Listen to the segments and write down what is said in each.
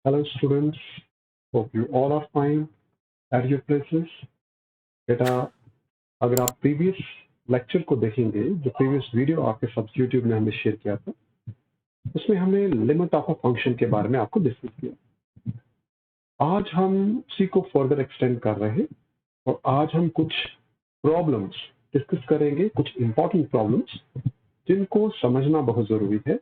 Hello students, hope you all are fine at your places. बेटा अगर आप previous lecture को देखेंगे, जो प्रीवियस वीडियो आपके साथ यूट्यूब में हमने शेयर किया था, उसमें हमने लिमिट ऑफ अ फंक्शन के बारे में आपको डिस्कस किया। आज हम उसी को फर्दर एक्सटेंड कर रहे हैं और आज हम कुछ प्रॉब्लम्स डिस्कस करेंगे, कुछ इंपॉर्टेंट प्रॉब्लम्स जिनको समझना बहुत जरूरी है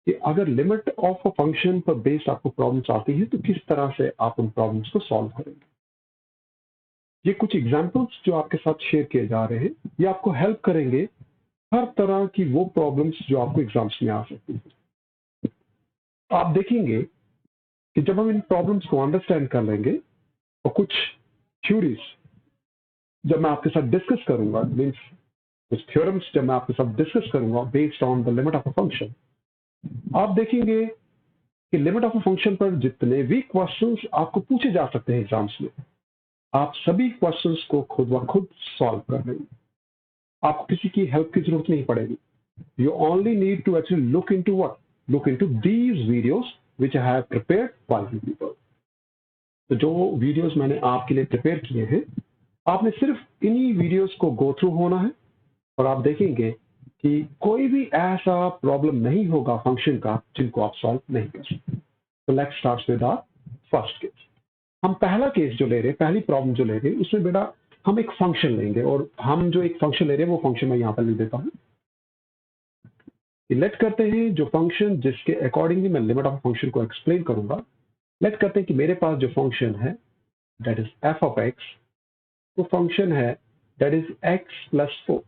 कि अगर लिमिट ऑफ अ फंक्शन पर बेस्ड आपको प्रॉब्लम्स आती है तो किस तरह से आप उन प्रॉब्लम्स को सॉल्व करेंगे। ये कुछ एग्जांपल्स जो आपके साथ शेयर किए जा रहे हैं, ये आपको हेल्प करेंगे हर तरह की वो प्रॉब्लम्स जो आपको एग्जाम्स में आ सकती है। आप देखेंगे कि जब हम इन प्रॉब्लम्स को अंडरस्टैंड कर लेंगे और कुछ थ्योरीज जब मैं आपके साथ डिस्कस करूंगा, मीन्स कुछ थ्योरम्स जब मैं आपके साथ डिस्कस करूंगा based on the limit of a function, आप देखेंगे कि लिमिट ऑफ अ फंक्शन पर जितने भी क्वेश्चंस आपको पूछे जा सकते हैं एग्जाम्स में, आप सभी क्वेश्चंस को खुद ब खुद सॉल्व कर लेंगे। आपको किसी की हेल्प की जरूरत नहीं पड़ेगी। You only need to actually look into what, look into these videos which I have prepared for you people. तो जो वीडियोस मैंने आपके लिए प्रिपेयर किए हैं, आपने सिर्फ इन्हीं वीडियोस को गो थ्रू होना है और आप देखेंगे कि कोई भी ऐसा प्रॉब्लम नहीं होगा फंक्शन का जिनको आप सॉल्व नहीं कर सकते। तो let's start with our first case. हम पहला केस जो ले रहे हैं, पहली प्रॉब्लम जो ले रहे हैं, उसमें बेटा हम एक फंक्शन लेंगे और हम जो एक फंक्शन ले रहे हैं वो फंक्शन मैं यहाँ पर लिख देता हूँ। लेट करते हैं जो फंक्शन जिसके अकॉर्डिंगली मैं लिमिट ऑफ फंक्शन को एक्सप्लेन करूंगा। लेट करते हैं कि मेरे पास जो फंक्शन है that is F of x, वो फंक्शन है दैट इज एक्स प्लस 4।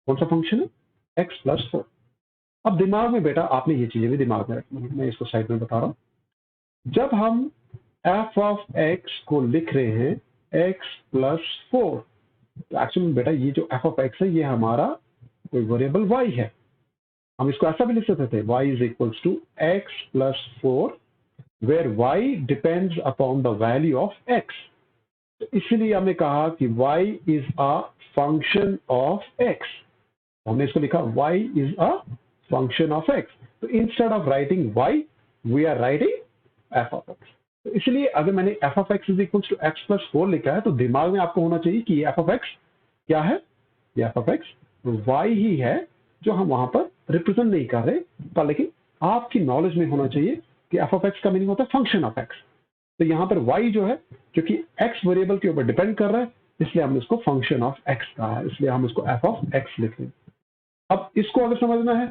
कौन सा फंक्शन है? X plus 4। अब दिमाग में बेटा आपने ये चीजें भी दिमाग में रखनी है, मैं इसको साइड में बता रहा हूं। जब हम एफ ऑफ एक्स को लिख रहे हैं एक्स प्लस 4, तो एक्चुअली बेटा ये जो एफ ऑफ एक्स है ये हमारा कोई वेरिएबल वाई है। हम इसको ऐसा भी लिख सकते थे, y is equals to x plus 4 where y depends upon the value of x। तो इसलिए हमने कहा कि y is a function of x। हमने इसको लिखा y is a function of x। तो instead of writing y we are writing f of x। तो इसलिए अगर मैंने f of x is equals to x plus 4 लिखा है तो दिमाग में आपको होना चाहिए कि f ऑफ x क्या है? ये f ऑफ x y ही है जो हम वहां पर रिप्रेजेंट नहीं कर रहे, पर लेकिन आपकी नॉलेज में होना चाहिए कि f ऑफ x का मीनिंग होता है फंक्शन ऑफ x। तो यहाँ पर y जो है क्योंकि x वेरिएबल के ऊपर डिपेंड कर रहा है, इसलिए हमने इसको फंक्शन ऑफ x कहा है, इसलिए हम इसको f ऑफ x लिख रहे हैं। अब इसको अगर समझना है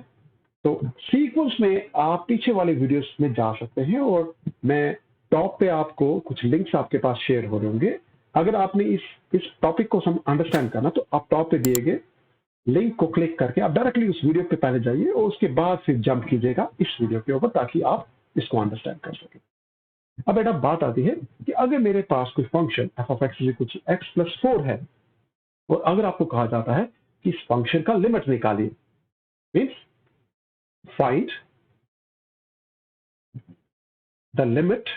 तो सीक्वेंस में आप पीछे वाले वीडियोस में जा सकते हैं और मैं टॉप पे आपको कुछ लिंक्स आपके पास शेयर हो रहे होंगे। अगर आपने इस टॉपिक को अंडरस्टैंड करना तो आप टॉप पे दिए गए लिंक को क्लिक करके आप डायरेक्टली उस वीडियो पे पहले जाइए और उसके बाद फिर जंप कीजिएगा इस वीडियो के ऊपर ताकि आप इसको अंडरस्टैंड कर सकें। अब बेटा बात आती है कि अगर मेरे पास कोई फंक्शन एफ ऑफ एक्स कुछ एक्स प्लस 4 है और अगर आपको कहा जाता है कि इस फंक्शन का लिमिट निकालिए, means find the limit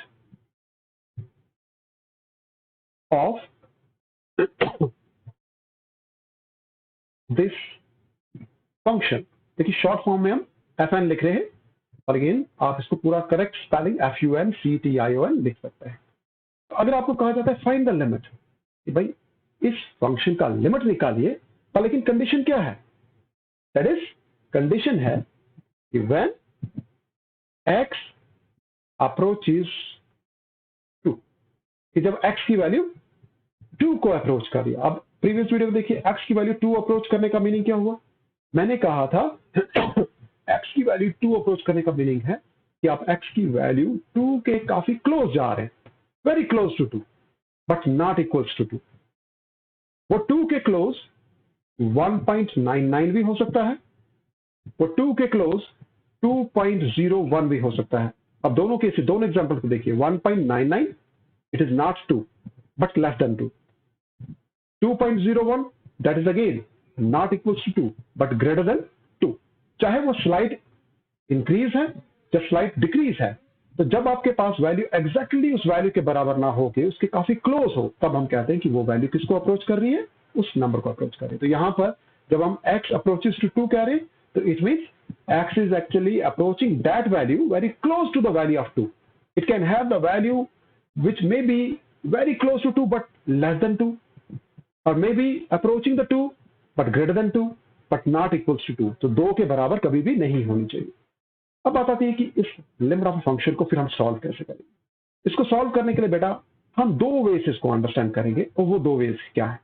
of this function. देखिए शॉर्ट फॉर्म में हम एफ एन लिख रहे हैं और अगेन आप इसको पूरा करेक्ट स्पेलिंग FUNCTION लिख सकते हैं। तो अगर आपको कहा जाता है फाइंड द लिमिट कि भाई इस फंक्शन का लिमिट निकालिए, पर लेकिन कंडीशन क्या है? दैट इज कंडीशन है कि व्हेन x अप्रोचेस 2, कि जब x की वैल्यू 2 को अप्रोच कर रही है। अब प्रीवियस वीडियो में देखिए x की वैल्यू 2 अप्रोच करने का मीनिंग क्या हुआ? मैंने कहा था x की वैल्यू 2 अप्रोच करने का मीनिंग है कि आप x की वैल्यू 2 के काफी क्लोज जा रहे हैं, very close to 2 but not equals to 2। वो 2 के क्लोज 1.99 भी हो सकता है, वो 2 के क्लोज 2.01 भी हो सकता है। अब दोनों केस, दोनों एग्जांपल को देखिए। 1.99 it is not 2 but less than 2। 2.01 that is again not equals to 2 but greater than 2। चाहे वो स्लाइट इंक्रीज है या स्लाइट डिक्रीज है, तो जब आपके पास वैल्यू एग्जैक्टली उस वैल्यू के बराबर ना हो के उसके काफी क्लोज हो, तब हम कहते हैं कि वो वैल्यू किसको अप्रोच कर रही है? उस नंबर को अप्रोच कर रही है। तो यहां पर जब हम x अप्रोचेस टू 2 कह रहे हैं तो it means x is actually approaching that value very close to the value of 2. It can have the value which may be very close to 2 but less than 2, or maybe approaching the 2 but greater than 2 but not equals to 2. तो 2 के बराबर कभी भी नहीं होनी चाहिए। अब बात आती है कि इस लिमिट ऑफ फंक्शन को फिर हम सॉल्व कैसे करेंगे। इसको सॉल्व करने के लिए बेटा हम दो वेज इसको अंडरस्टैंड करेंगे, और वो दो वेज क्या है।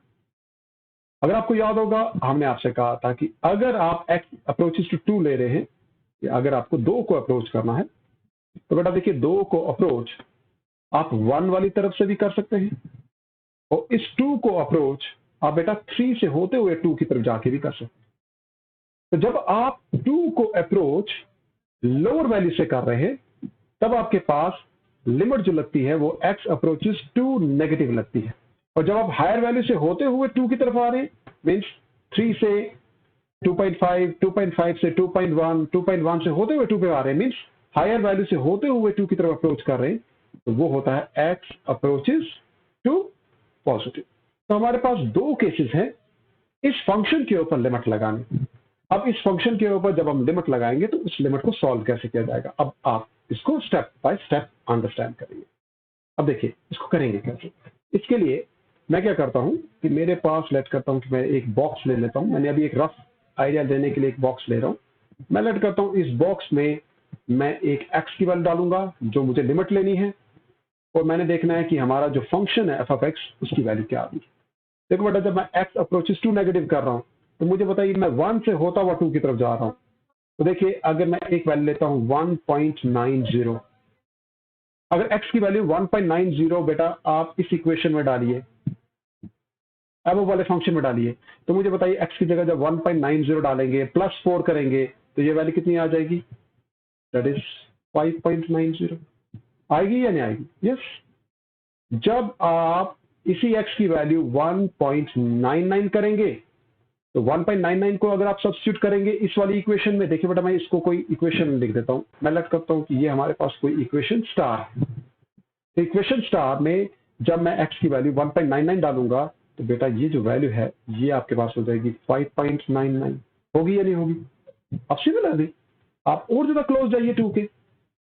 अगर आपको याद होगा, हमने आपसे कहा था कि अगर आप x अप्रोचेस टू 2 ले रहे हैं, या अगर आपको 2 को अप्रोच करना है, तो बेटा देखिए 2 को अप्रोच आप 1 वाली तरफ से भी कर सकते हैं, और इस 2 को अप्रोच आप बेटा 3 से होते हुए 2 की तरफ जाके भी कर सकते हैं। तो जब आप 2 को अप्रोच लोअर वैल्यू से कर रहे हैं, तब आपके पास लिमिट जो लगती है वो x अप्रोचेस टू नेगेटिव लगती है, और जब आप हायर वैल्यू से होते हुए 2 की तरफ आ रहे हैं, मीन्स 3 से 2.5, 2.5 से 2.1, 2.1 से होते हुए 2 पे आ रहे हैं, मीन्स हायर वैल्यू से होते हुए 2 की तरफ अप्रोच कर रहे हैं, तो वो होता है x अप्रोचेस टू पॉजिटिव। तो हमारे पास दो केसेस हैं इस फंक्शन के ऊपर लिमिट लगाने। अब इस फंक्शन के ऊपर जब हम लिमिट लगाएंगे तो उस लिमिट को सॉल्व कैसे किया जाएगा, अब आप इसको स्टेप बाय स्टेप अंडरस्टैंड करेंगे। अब देखिए इसको करेंगे कैसे। इसके लिए मैं क्या करता हूं कि मेरे पास लेट करता हूं कि मैं एक बॉक्स ले लेता हूं। मैंने अभी एक रफ आइडिया देने के लिए एक बॉक्स ले रहा हूं। मैं लेट करता हूं इस बॉक्स में मैं एक x की वैल्यू डालूंगा जो मुझे लिमिट लेनी है, और मैंने देखना है कि हमारा जो फंक्शन है f उसकी वैल्यू क्या आ रही है। देखो बेटा, जब मैं x अप्रोचेस टू नेगेटिव कर रहा हूं तो मुझे बताइए मैं 1 से होता हुआ 2 की तरफ जा रहा हूं। तो देखिए अगर मैं एक वैल्यू लेता हूं 1.90, अगर x की वैल्यू 1.90 बेटा आप इस इक्वेशन में डालिए, अब वाले फंक्शन में डालिए, तो मुझे बताइए x की जगह जब 1.90 डालेंगे प्लस 4 करेंगे तो ये वैल्यू कितनी आ जाएगी, दैट इज 5.90 आएगी या नहीं आएगी? यस। जब आप इसी x की वैल्यू 1.99 करेंगे तो 1.99 को अगर आप सब्स्टिट्यूट करेंगे इस वाली इक्वेशन में, देखिए बेटा मैं इसको कोई इक्वेशन लिख देता हूं। मैं लग करता हूं कि ये हमारे पास कोई इक्वेशन स्टार है। तो इक्वेशन स्टार में जब मैं x की वैल्यू 1.99 डालूंगा तो बेटा ये जो वैल्यू है ये आपके पास हो जाएगी 5.99। होगी या नहीं होगी? अब सिमिलरली आप और ज्यादा क्लोज जाइए 2 के,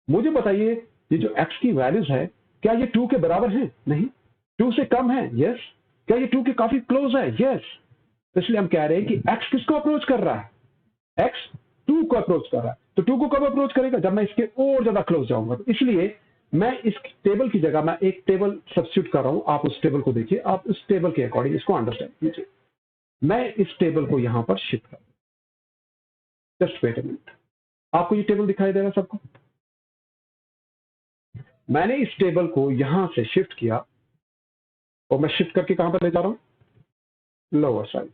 मुझे बताइए ये जो x की वैल्यूज है क्या ये 2 के बराबर है? नहीं, 2 से कम है। यस। क्या ये 2 के काफी क्लोज है? यस। तो इसलिए हम कह रहे हैं कि x किसको अप्रोच कर रहा है? x 2 को अप्रोच कर रहा है। तो 2 को कब अप्रोच करेगा? जब मैं इसके और ज्यादा क्लोज जाऊंगा। तो इसलिए मैं इस टेबल की जगह मैं एक टेबल सब्स्टिट्यूट कर रहा हूं। आप उस टेबल को देखिए, आप उस टेबल के अकॉर्डिंग इसको अंडरस्टैंड कीजिए। मैं इस टेबल को यहां पर शिफ्ट कर, जस्ट वेट अ मिनट। आपको ये टेबल दिखाई दे रहा है सबको? मैंने इस टेबल को यहां से शिफ्ट किया, और मैं शिफ्ट करके कहां पर ले जा रहा हूं? लोअर साइड,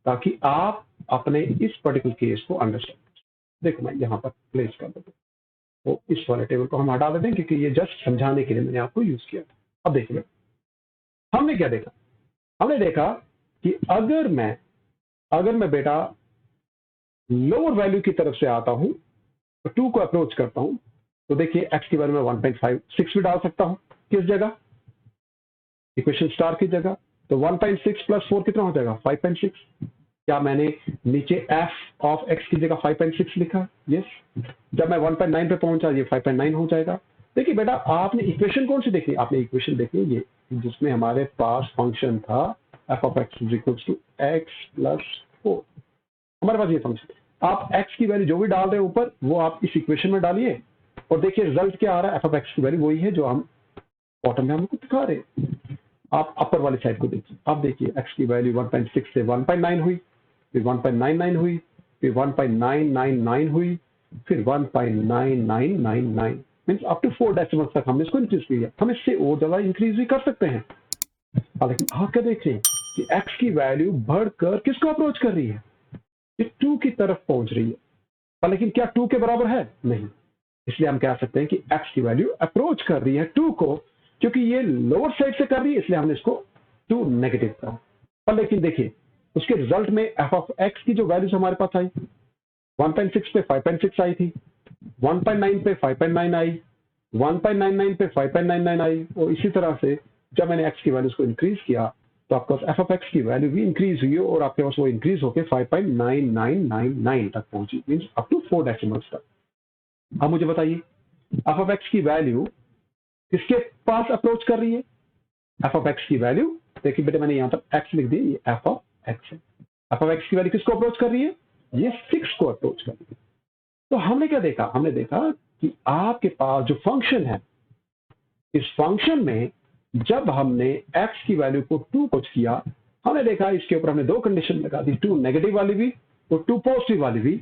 ताकि आप अपने इस पर्टिकुलर केस को अंडरस्टैंड। देखो मैं यहां पर प्लेस कर देता हूं, तो इस वाले टेबल को हम हटा देते हैं क्योंकि ये जस्ट समझाने के लिए मैंने आपको यूज किया था। अब देखिए हमने क्या देखा, हमने देखा कि अगर मैं बेटा लोअर वैल्यू की तरफ से आता हूं तो 2 को अप्रोच करता हूं, तो देखिए x की वैल्यू में 1.56 भी डाल सकता हूं। किस जगह? इक्वेशन स्टार की जगह। तो 1.6 प्लस 4 कितना हो जाएगा? 5.6। क्या मैंने नीचे f ऑफ x की जगह 5.6 लिखा? यस। जब मैं 1.9 पे पहुंचा ये 5.9 हो जाएगा। देखिए बेटा आपने इक्वेशन कौन सी देखी? आपने इक्वेशन देखी ये जिसमें हमारे पास फंक्शन था f of x is equal to x plus 4। हमारे पास ये फंक्शन, आप x की वैल्यू जो भी डाल रहे हैं ऊपर वो आप इस इक्वेशन में डालिए, और देखिए रिजल्ट क्या आ रहा है। f ऑफ x की वैल्यू वही है जो हम बॉटम में हमको दिखा रहे हैं। आप अपर वाली साइड को देखिए, आप देखिए x की वैल्यू 1.6 से 1.9 हुई, फिर 1.99 हुई, फिर 1.999 हुई, फिर 1.9999, मींस अप टू 4 डेसिमल तक हमने इसको इंक्रीज किया। हम इससे और ज्यादा इंक्रीज भी कर सकते हैं, लेकिन आप क्या देख रहे हैं कि x की वैल्यू बढ़कर किसको अप्रोच कर रही है? ये 2 की तरफ पहुंच रही है, लेकिन क्या 2 के बराबर है? नहीं। इसलिए हम कह सकते हैं कि x की वैल्यू अप्रोच कर रही है 2 को, क्योंकि ये लोअर साइड से कर रही है, इसलिए हमने इसको 2 नेगेटिव करा। पर लेकिन देखिए उसके रिजल्ट में f ऑफ x की जो वैल्यूज हमारे पास आई 1.6 पे 5.6 आई थी, 1.9 पे 5.9 आई, 1.99 पे 5.99 आई, और इसी तरह से जब मैंने x की वैल्यूज को इंक्रीज किया तो आपके पास एफ ऑफ एक्स की वैल्यू भी इंक्रीज हुई है और आपके पास वो इंक्रीज होकर 5.9999 तक पहुंची, मीन्स अप टू 4 डेसिमल्स तक। अब मुझे बताइए एफ ऑफ एक्स की वैल्यू किसके पास अप्रोच कर रही है? एफ ऑफ एक्स की वैल्यू, देखिए बेटे मैंने यहाँ पर एक्स लिख दी, ये एफ ऑफ एक्स है। एफ ऑफ एक्स की वैल्यू किसको अप्रोच कर रही है? ये 6 को अप्रोच कर रही है। तो हमने क्या देखा? हमने देखा कि आपके पास जो फंक्शन है, इस फंक्शन में जब हमने x की वैल्यू को 2 पुट किया, हमने देखा इसके ऊपर हमने 2 कंडीशन लगा दी, 2 नेगेटिव वाली भी और 2 पॉजिटिव वाली भी।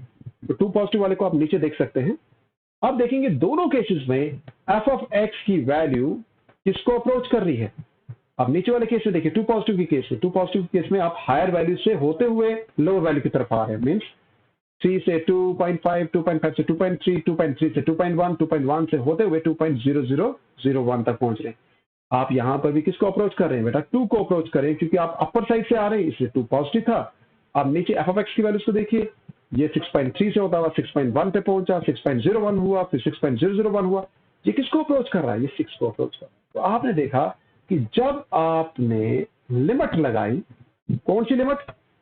तो 2 पॉजिटिव वाले को आप नीचे देख सकते हैं। अब देखेंगे दोनों केसेस में एफ ऑफ एक्स की वैल्यू किसको अप्रोच कर रही है। अब नीचे वाले केस में देखिए, 2 पॉजिटिव की केस में, 2 पॉजिटिव केस में आप हायर वैल्यू से होते हुए लोअर वैल्यू की तरफ आ रहे हैं, मीन्स 3 से 2.5, 2.5 से 2.3, 2.3 से 2.1, 2.1 से होते हुए 2.0001 तक पहुंच रहे हैं। आप यहां पर भी किसको अप्रोच कर रहे हैं? बेटा 2 को अप्रोच करें, क्योंकि आप अपर साइड से आ रहे हैं, इसलिए 2 पॉजिटिव था। अब नीचे एफ ऑफ एक्स की वैल्यूज को देखिए, ये 6.3 से होता हुआ 6.1 पे पहुंचा, 6.01 हुआ, फिर 6.001 हुआ। ये किसको अप्रोच कर रहा है? ये 6 को अप्रोच कर रहा है। तो आपने देखा कि जब आपने लिमिट लगाई, कौन सी लिमिट?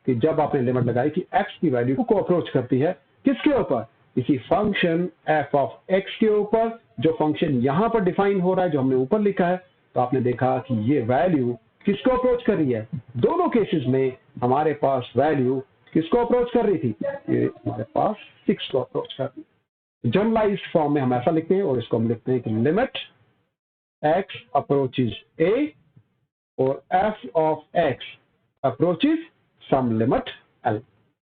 कि जब आपने लिमिट लगाई कि x की वैल्यू को अप्रोच करती है, किसके ऊपर? इसी फंक्शन f ऑफ x के ऊपर, जो फंक्शन यहां पर डिफाइन हो रहा है, जो हमने ऊपर लिखा है। तो आपने देखा कि ये वैल्यू किसको अप्रोच कर रही है? दोनों केसेस में हमारे पास वैल्यू किसको अप्रोच कर रही थी? ये हमारे पास 6 को अप्रोच कर रही है। जनरलाइज्ड फॉर्म में हम ऐसा लिखते हैं, और इसको हम लिखते हैं कि लिमिट x अप्रोचेज a और f of x approaches some limit l।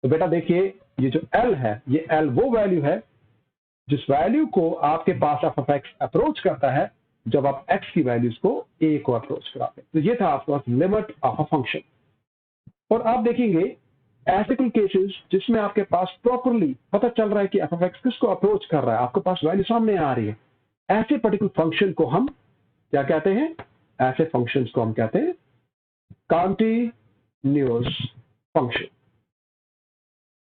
तो बेटा देखिए, ये जो l है, ये l वो वैल्यू है जिस वैल्यू को आपके पास f ऑफ x अप्रोच करता है जब आप x की वैल्यूज को a को अप्रोच कराते हैं। तो ये था आपके पास लिमिट ऑफ अ फंक्शन। और आप देखेंगे ऐसे कुछ केसेस जिसमें आपके पास प्रॉपरली पता चल रहा है कि f ऑफ x किसको अप्रोच कर रहा है, आपके पास वैल्यू सामने आ रही है। ऐसे पर्टिकुलर फंक्शन को हम क्या कहते हैं? ऐसे फंक्शंस को हम कहते हैं कॉन्टिन्यूअस फंक्शन।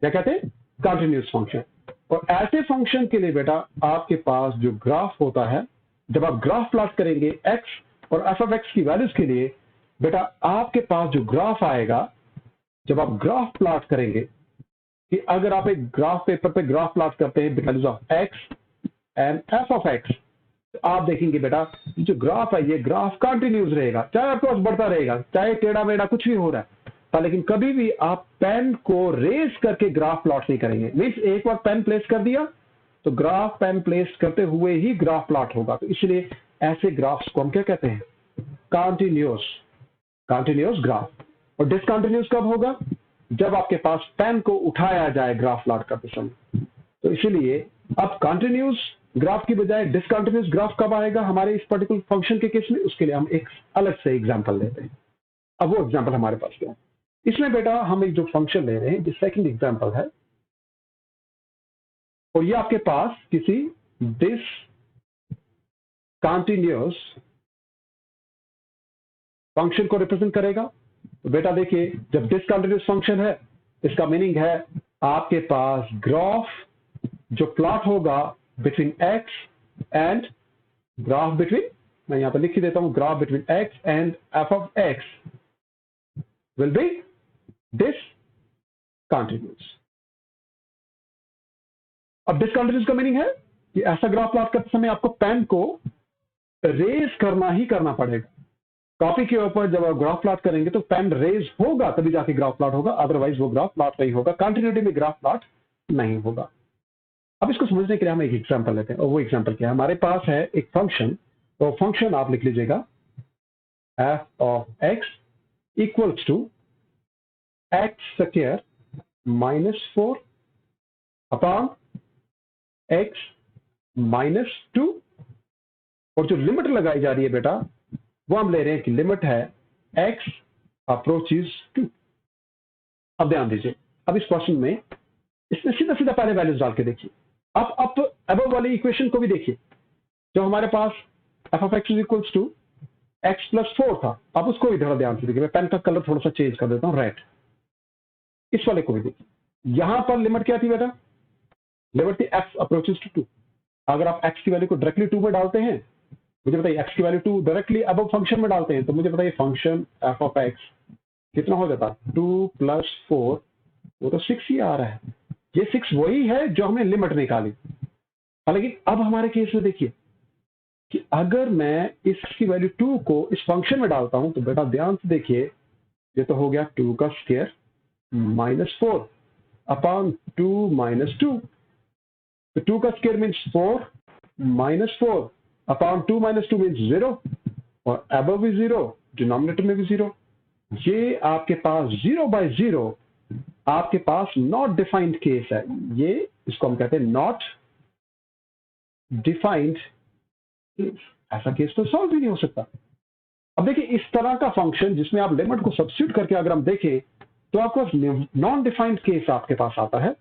क्या कहते हैं? Continuous function. और ऐसे फंक्शन के लिए बेटा आपके पास जो ग्राफ होता है, जब आप ग्राफ प्लॉट करेंगे x और f ऑफ x की वैल्यूज के लिए, बेटा आपके पास जो ग्राफ आएगा, जब आप ग्राफ प्लॉट करेंगे, कि अगर आप एक ग्राफ पेपर पे ग्राफ प्लॉट करते हैं values of x and f of x, तो आप देखेंगे बेटा जो ग्राफ है, ये ग्राफ कंटिन्यूअस रहेगा, चाहे आपके पास बढ़ता रहेगा, चाहे टेढ़ा मेढ़ा कुछ भी हो रहा है। लेकिन कभी भी आप पेन को रेज करके ग्राफ प्लॉट नहीं करेंगे। मीन्स एक बार पेन प्लेस कर दिया तो ग्राफ पेन प्लेस करते हुए ही ग्राफ प्लॉट होगा। तो इसलिए ऐसे ग्राफ्स को हम क्या कहते हैं? Continuous, continuous graph. और डिसकंटिन्यूअस कब होगा? जब आपके पास पेन को उठाया जाए ग्राफ प्लॉट करते समय। तो इसलिए अब कॉन्टिन्यूअस ग्राफ की बजाय डिसकंटिन्यूअस ग्राफ कब आएगा हमारे इस पर्टिकुलर फंक्शन के केस में? उसके लिए हम एक अलग से एग्जांपल लेते हैं। अब वो एग्जांपल हमारे पास क्या है? इसमें बेटा हम एक जो फंक्शन ले रहे हैं, जो सेकंड एग्जांपल है, और ये आपके पास किसी डिसकंटिन्यूअस फंक्शन को रिप्रेजेंट करेगा। तो बेटा देखिए, जब डिसकंटिन्यूअस फंक्शन है, इसका मीनिंग है आपके पास ग्राफ जो प्लॉट होगा between x and graph between, मैं यहां पर लिख ही देता हूं, graph between x and f of x will be discontinuous। अब डिसकंटिन्यूअस का मीनिंग है कि ऐसा ग्राफ प्लॉट करते समय आपको पेन को रेज करना ही करना पड़ेगा। कॉपी के ऊपर जब आप ग्राफ प्लॉट करेंगे तो पेन रेज होगा तभी जाके ग्राफ प्लॉट होगा, अदरवाइज वो ग्राफ प्लॉट नहीं होगा, कंटिन्यूटी में ग्राफ प्लॉट नहीं होगा। अब इसको समझने के लिए हम एक एग्जांपल लेते हैं, और वो एग्जांपल क्या है? हमारे पास है एक फंक्शन, तो फंक्शन आप लिख लीजिएगा f of x equals to x square -4 upon x -2, और जो लिमिट लगाई जा रही है बेटा वो हम ले रहे हैं कि लिमिट है x अप्रोचेस 2। अब ध्यान दीजिए, अब इस क्वेश्चन में इसमें सीधा सीधा पहले वैल्यूज डाल के देखिए। अब अबव वाली इक्वेशन को भी देखिए, जो हमारे पास f of x equals to x plus 4 था। अब उसको भी थोड़ा ध्यान से देखिए, मैं पेन का कलर थोड़ा सा चेंज कर देता हूं, रेड। इस वाले को भी देखिए, यहां पर लिमिट क्या थी बेटा? लिमिट थी x अप्रोचेस टू 2। अगर आप x की वैल्यू को डायरेक्टली 2 में डालते हैं, मुझे बताइए x की वैल्यू 2 डायरेक्टली अबव फंक्शन में डालते हैं, तो मुझे बताइए फंक्शन f ऑफ x कितना हो जाता, 2 + 4, वो तो 6 ही आ रहा है। ये 6 वही है जो हमने लिमिट निकाली। हालांकि अब हमारे केस में देखिए कि अगर मैं इसकी वैल्यू 2 को इस फंक्शन में डालता हूं तो बेटा ध्यान से देखिए, ये तो हो गया 2 का स्क्वायर -4 अपॉन 2 - 2। तो 2 का स्क्वायर मीन्स 4 -4 अपॉन 2 - 2 मीन्स 0, और अबव भी 0, डिनोमिनेटर में भी 0। ये आपके पास 0/0 आपके पास नॉट डिफाइंड केस है। ये इसको हम कहते हैं नॉट डिफाइंड केस। ऐसा केस तो सॉल्व ही नहीं हो सकता। अब देखिए इस तरह का फंक्शन जिसमें आप लिमिट को सब्स्टिट्यूट करके अगर हम देखें तो आपको नॉन डिफाइंड केस आपके पास आता है।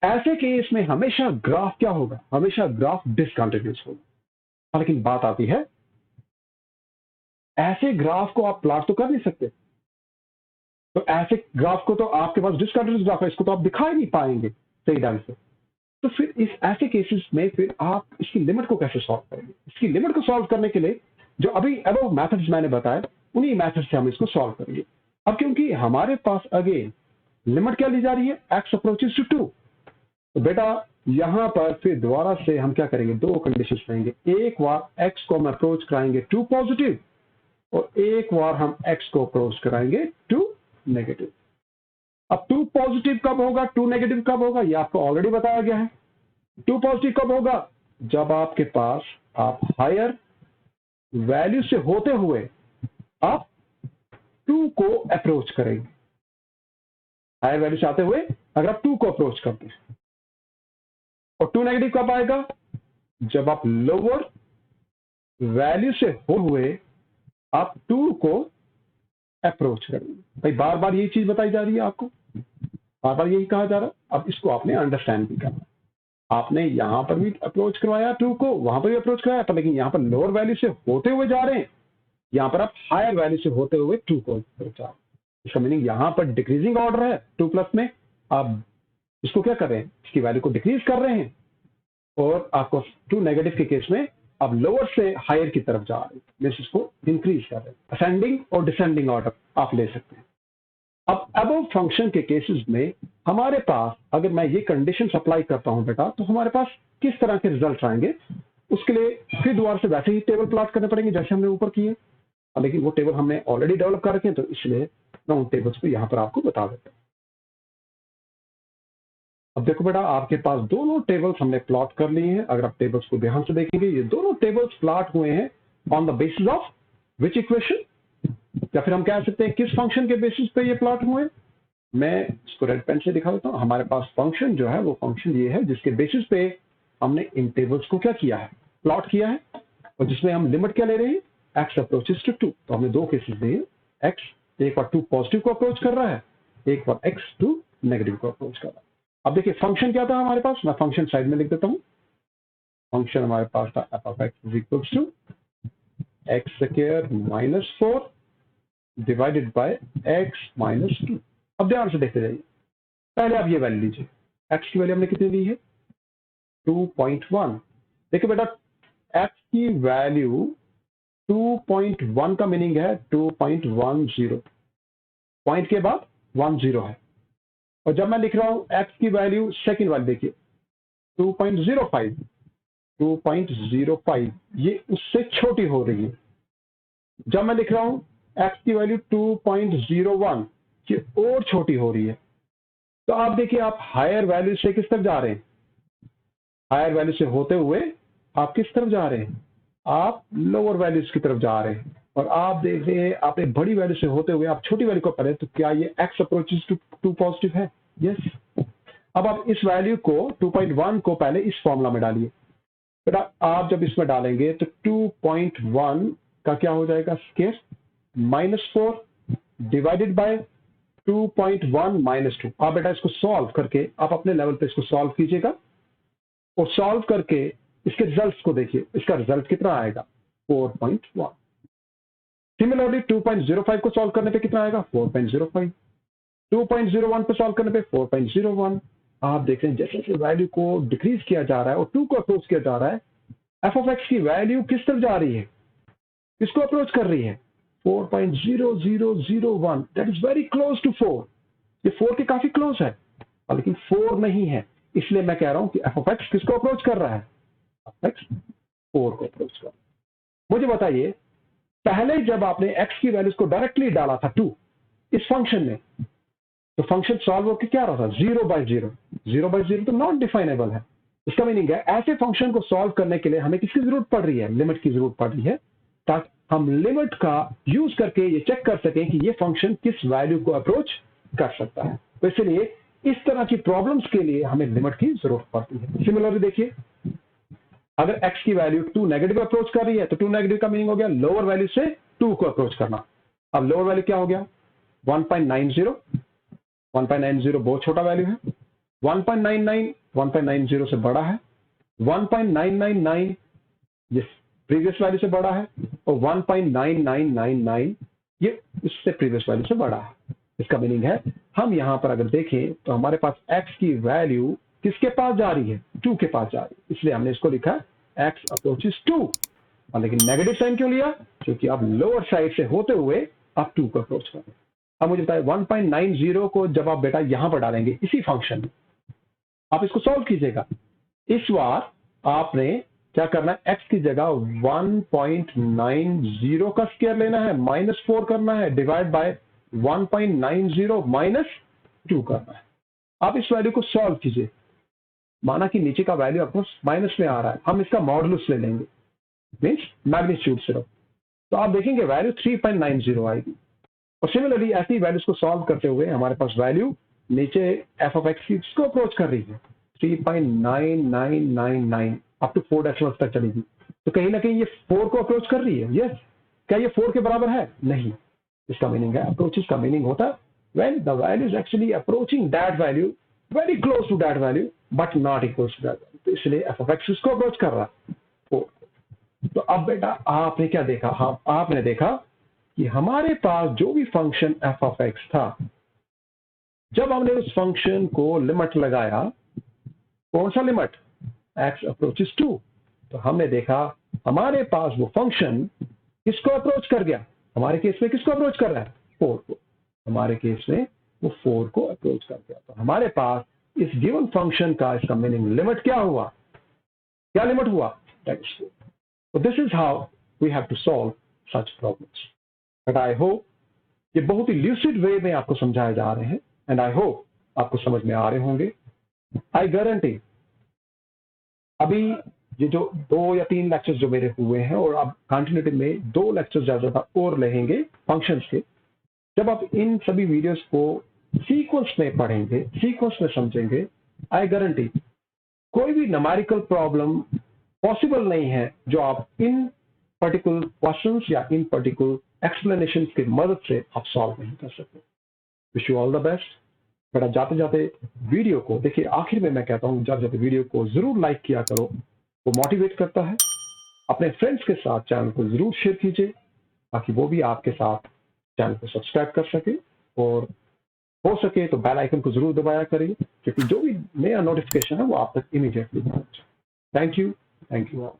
ऐसे केस में हमेशा ग्राफ क्या होगा, हमेशा ग्राफ डिसकंटिन्यूअस होगा। लेकिन बात आती है, ऐसे ग्राफ को आप प्लॉट तो कर नहीं सकते। तो ऐसे ग्राफ को तो आपके पास डिसकंटिन्यूअस ग्राफ है, इसको तो आप दिखा ही नहीं पाएंगे सही ढंग से। तो फिर इस ऐसे केसेस में फिर आप इसकी लिमिट को कैसे सॉल्व करेंगे? इसकी लिमिट को सॉल्व करने के लिए जो अभी अबव मेथड्स मैंने बताए उन्हीं मेथड से हम इसको सॉल्व करेंगे। अब क्योंकि हमारे पास अगेन लिमिट क्या ली जा रही है, x अप्रोचेस टू 2, तो बेटा यहां पर फिर दोबारा से हम क्या करेंगे, दो कंडीशंस लेंगे। एक बार x को हम अप्रोच कराएंगे टू पॉजिटिव, और एक बार हम x को अप्रोच कराएंगे टू नेगेटिव। अब टू पॉजिटिव कब होगा, टू नेगेटिव कब होगा, ये आपको ऑलरेडी बताया गया है। टू पॉजिटिव कब होगा, जब आपके पास आप हायर वैल्यू से होते हुए आप 2 को अप्रोच करेंगे। हायर वैल्यू से आते हुए अगर आप 2 को अप्रोच करते हैं। और टू नेगेटिव कब आएगा, जब आप लोअर वैल्यू से होते हुए आप 2 को अप्रोच करेंगे। भाई बार बार यही चीज बताई जा रही है आपको, बार बार यही कहा जा रहा है। अब इसको आपने अंडरस्टैंड भी करना। आपने यहां पर भी अप्रोच करवाया 2 को, वहां पर भी अप्रोच करवाया, पर लेकिन यहां पर लोअर वैल्यू से होते हुए जा रहे हैं, यहां पर आप हायर वैल्यू से होते हुए 2 को अप्रोच। इसका मीनिंग यहां पर डिक्रीजिंग ऑर्डर है 2 प्लस में, आप इसको क्या कर रहे हैं, इसकी वैल्यू को डिक्रीज कर रहे हैं। और आपको 2 नेगेटिव के केस में आप लोअर से हायर की तरफ जा रहे हैं, मींस इसको इंक्रीज कर रहे हैं। असेंडिंग और डिसेंडिंग ऑर्डर आप ले सकते हैं। अब अबव फंक्शन के केसेस में हमारे पास अगर मैं ये कंडीशन अप्लाई करता हूं बेटा, तो हमारे पास किस तरह के रिजल्ट आएंगे, उसके लिए फिर दोबारा से वैसे ही टेबल प्लॉट करने पड़ेंगे जैसे हमने ऊपर किए। लेकिन वो टेबल हमने ऑलरेडी डेवलप कर रखे हैं, तो इसलिए मैं उन टेबल्स को यहां पर आपको बता देता हूं। अब देखो बेटा, आपके पास दोनों टेबल्स हमने प्लॉट कर लिए हैं। अगर आप टेबल्स को ध्यान से देखेंगे, ये दोनों टेबल्स प्लॉट हुए हैं on the basis of which equation, या फिर हम कह सकते हैं किस फंक्शन के बेसिस पे ये प्लॉट हुए। मैं इसको रेड पेन से दिखा देता हूं। हमारे पास फंक्शन जो है वो फंक्शन ये है जिसके बेसिस पे हमने इन टेबल्स को क्या किया है, प्लॉट किया है, और जिसमें हम लिमिट क्या ले रहे हैं, x अप्रोचेस टू 2। तो हमने दो केसेस दिए, x एक बार 2 पॉजिटिव को अप्रोच कर रहा है, एक बार x 2 नेगेटिव को अप्रोच कर रहा है। अब देखिए फंक्शन क्या था हमारे पास, मैं फंक्शन साइड में लिख देता हूं। फंक्शन हमारे पास था f of x is equals to x square minus 4 divided by x minus 2। अब ध्यान से देखते जाइए, पहले आप ये वैल्यू लीजिए, x की वैल्यू हमने कितनी ली है, 2.1। देखिए बेटा, x की वैल्यू 2.1 का मीनिंग है 2.10, पॉइंट के बाद 10 है। और जब मैं लिख रहा हूं x की वैल्यू सेकेंड वाली देखिए 2.05, 2.05 ये उससे छोटी हो रही है। जब मैं लिख रहा हूं x की वैल्यू 2.01, ये और छोटी हो रही है। तो आप देखिए, आप हायर वैल्यू से किस तरफ जा रहे हैं, हायर वैल्यू से होते हुए आप किस तरफ जा रहे हैं, आप लोअर वैल्यूज की तरफ जा रहे हैं। और आप देख रहे हैं, आप एक बड़ी वैल्यू से होते हुए आप छोटी वैल्यू को पढ़े, तो क्या ये x अप्रोचेस टू पॉजिटिव है, यस। अब आप इस वैल्यू को 2.1 को पहले इस फॉर्मूला में डालिए बेटा। आप जब इसमें डालेंगे तो 2.1 का क्या हो जाएगा, स्क्वायर -4 डिवाइडेड बाय 2.1 -2। आप बेटा इसको सॉल्व करके आप अपने लेवल पे इसको सॉल्व कीजिएगा, और सॉल्व करके इसके रिजल्ट्स को देखिए, इसका रिजल्ट कितना आएगा, 4.1। सिमिलरली 2.05 को सॉल्व करने पे कितना आएगा, 4.05। 2.01 पे सॉल्व करने पे 4.01। आप देख रहे हैं जैसे जैसे वैल्यू को डिक्रीज किया जा रहा है और 2 को अप्रोच किया जा रहा है, f of x की वैल्यू किस तरफ जा रही है, किसको अप्रोच कर रही है, 4.0001, that is very close to 4। ये 4 के काफी क्लोज है, लेकिन 4 नहीं है। इसलिए मैं कह रहा हूं कि एफ ऑफ एक्स किसको अप्रोच कर रहा है? एक्स 4 को अप्रोच कर। मुझे बताइए, पहले जब आपने एक्स की वैल्यूज को डायरेक्टली डाला था 2 इस फंक्शन में, तो फंक्शन सॉल्व होकर क्या रहा था? 0/0। 0/0 तो नॉट डिफाइनेबल है। इसका मीनिंग है ऐसे फंक्शन को सॉल्व करने के लिए हमें किसकी जरूरत पड़ रही है? लिमिट की जरूरत पड़ रही है, ताकि हम लिमिट का यूज करके ये चेक कर सकें कि ये फंक्शन किस वैल्यू को अप्रोच कर सकता है। तो इसलिए इस तरह की प्रॉब्लम्स के लिए हमें लिमिट की जरूरत पड़ती है। सिमिलरली देखिए, अगर x की वैल्यू 2 नेगेटिव अप्रोच कर रही है, तो 2 नेगेटिव का मीनिंग हो गया लोअर वैल्यू से 2 को अप्रोच करना। अब लोअर वैल्यू क्या हो गया? 1.90। 1.90 बहुत छोटा वैल्यू है। 1.99 1.90 से बड़ा है। 1.999 ये प्रीवियस वैल्यू से बड़ा है, और 1.9999 ये इससे प्रीवियस वैल्यू से बड़ा है। इसका मीनिंग है हम यहां पर अगर देखें तो हमारे पास x की वैल्यू किसके पास जा रही है? 2 के पास जा रही है। इसलिए हमने इसको लिखा x अप्रोचेस 2। और लेकिन नेगेटिव साइन क्यों लिया? क्योंकि आप लोअर साइड से होते हुए आप 2 को अप्रोच कर रहे हैं। अब मुझे बताइए 1.90 को जब आप बेटा यहां पर डालेंगे इसी फंक्शन में, आप इसको सॉल्व कीजिएगा। इस बार आपने क्या करना है? x की जगह 1.90 का स्क्वायर लेना है, -4 करना है, डिवाइड बाय 1.90 -2 करना है। आप इस वैल्यू को सॉल्व कीजिए। माना कि नीचे का वैल्यू आपको माइनस में आ रहा है, हम इसका मॉडुलस ले लेंगे, मीन्स मैग्नीट्यूड सिर्फ। तो आप देखेंगे वैल्यू 3.90 आएगी। और सिमिलरली ऐसी वैल्यूज को सॉल्व करते हुए हमारे पास वैल्यू नीचे एफ ऑफ एक्स को अप्रोच कर रही है 3.9999 अप टू 4 डेसिमल तक चलेगी। तो कहीं ना कहीं ये 4 को अप्रोच कर रही है। यस, क्या ये 4 के बराबर है? नहीं। इसका मीनिंग है अप्रोचेस का मीनिंग होता है when the value is actually approaching that value very close to that value but not equal to that value. तो इसलिए एफ ऑफ एक्स को अप्रोच कर रहा है 4। तो अब बेटा आपने क्या देखा? हाँ, आपने देखा कि हमारे पास जो भी फंक्शन एफ ऑफ एक्स था, जब हमने उस फंक्शन को लिमिट लगाया, कौन सा लिमिट? X approaches 2। तो हमने देखा हमारे पास वो फंक्शन किसको अप्रोच कर गया? हमारे केस में किसको अप्रोच कर रहा है? 4 को। हमारे केस में वो 4 को अप्रोच कर गया। तो हमारे पास इस गिवन फंक्शन का इसका मीनिंग लिमिट क्या हुआ? क्या लिमिट हुआ? That is 4। So this is how we have to solve such problems. But I hope ये बहुत ही ल्यूसिड वे में आपको समझाए जा रहे हैं, एंड आई होप आपको समझ में आ रहे होंगे। आई गारंटी अभी ये जो 2 या 3 लेक्चर्स जो मेरे हुए हैं, और अब कंटिन्यूटी में 2 लेक्चर्स ज्यादा और लेंगे फंक्शंस के। जब आप इन सभी वीडियोस को सीक्वेंस में पढ़ेंगे, सीक्वेंस में समझेंगे, आई गारंटी कोई भी न्यूमेरिकल प्रॉब्लम पॉसिबल नहीं है जो आप इन पर्टिकुलर क्वेश्चंस या इन पर्टिकुलर एक्सप्लेनेशन की मदद से आप सॉल्व नहीं कर सकते। Wish you all the best. बेटा जाते जाते वीडियो को देखिए, आखिर में मैं कहता हूं जाते जाते वीडियो को जरूर लाइक किया करो, वो मोटिवेट करता है। अपने फ्रेंड्स के साथ चैनल को जरूर शेयर कीजिए ताकि वो भी आपके साथ चैनल को सब्सक्राइब कर सके, और हो सके तो बेल आइकन को जरूर दबाया करिए, क्योंकि जो भी नया नोटिफिकेशन है वो आप तक इमीडिएटली पहुंचे। Thank you all.